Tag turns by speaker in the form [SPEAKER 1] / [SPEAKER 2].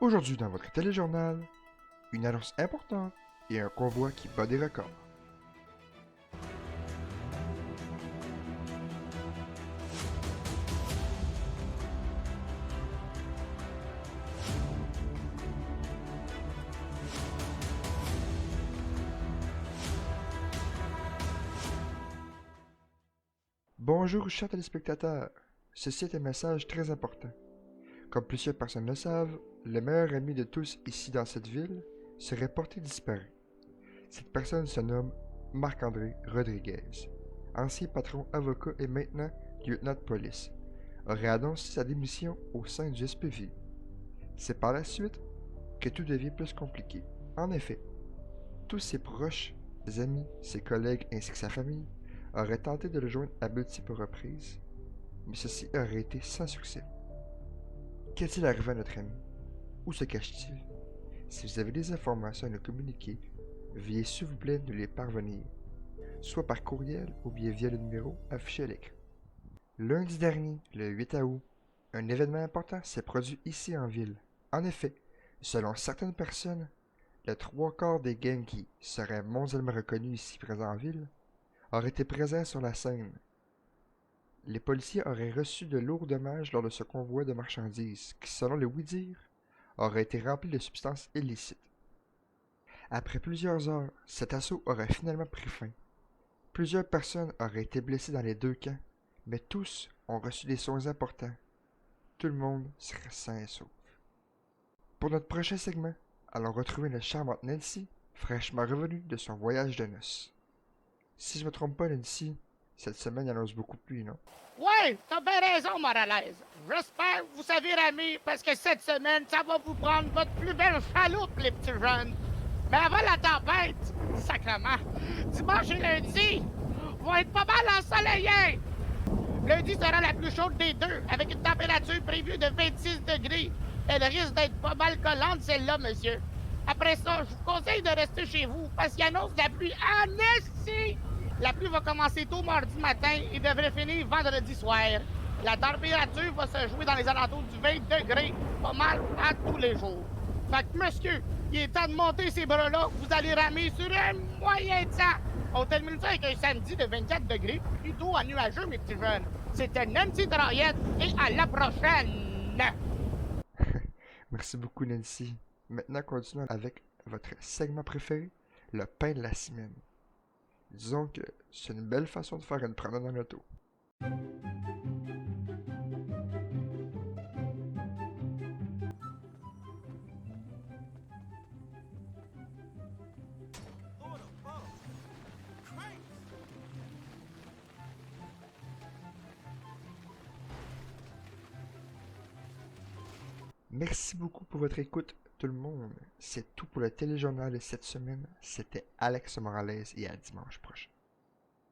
[SPEAKER 1] Aujourd'hui dans votre téléjournal, une annonce importante et un convoi qui bat des records. Bonjour chers téléspectateurs, ceci est un message très important. Comme plusieurs personnes le savent, le meilleur ami de tous ici dans cette ville serait porté disparu. Cette personne se nomme Marc-André Rodriguez, ancien patron avocat et maintenant lieutenant de police, aurait annoncé sa démission au sein du SPVI. C'est par la suite que tout devient plus compliqué. En effet, tous ses proches, ses amis, ses collègues ainsi que sa famille auraient tenté de le joindre à multiples reprises, mais ceci aurait été sans succès. Qu'est-il arrivé à notre ami? Où se cache-t-il? Si vous avez des informations à nous communiquer, veuillez s'il vous plaît nous les parvenir, soit par courriel ou bien via le numéro affiché à l'écran. Lundi dernier, le 8 août, un événement important s'est produit ici en ville. En effet, selon certaines personnes, le trois quarts des gangs qui seraient mondialement reconnus ici présents en ville auraient été présents sur la scène. Les policiers auraient reçu de lourds dommages lors de ce convoi de marchandises qui, selon le oui-dire, aurait été rempli de substances illicites. Après plusieurs heures, cet assaut aurait finalement pris fin. Plusieurs personnes auraient été blessées dans les deux camps, mais tous ont reçu des soins importants. Tout le monde serait sain et sauf. Pour notre prochain segment, allons retrouver notre charmante Nancy, fraîchement revenue de son voyage de noces. Si je me trompe pas, Nancy, cette semaine il annonce beaucoup de pluie, non?
[SPEAKER 2] Ouais, t'as bien raison, Morales. J'espère que vous savez ramer parce que cette semaine, ça va vous prendre votre plus belle chaloupe, les petits jeunes. Mais avant la tempête, sacrement, dimanche et lundi vont être pas mal ensoleillés. Lundi sera la plus chaude des deux, avec une température prévue de 26 degrés. Elle risque d'être pas mal collante, celle-là, monsieur. Après ça, je vous conseille de rester chez vous parce qu'il annonce de la pluie en esti. La pluie va commencer tôt mardi matin et devrait finir vendredi soir. La température va se jouer dans les alentours du 20 degrés, pas mal à tous les jours. Fait que, monsieur, il est temps de monter ces bras-là. Vous allez ramer sur un moyen de temps. On termine ça avec un samedi de 24 degrés, plutôt en nuageux, mes petits jeunes. C'était Nancy Draillette et à la prochaine!
[SPEAKER 1] Merci beaucoup, Nancy. Maintenant, continuons avec votre segment préféré, le pain de la semaine. Disons que c'est une belle façon de faire une promenade en auto. Merci beaucoup pour votre écoute, tout le monde. C'est tout pour le téléjournal de cette semaine. C'était Alex Morales et à dimanche prochain.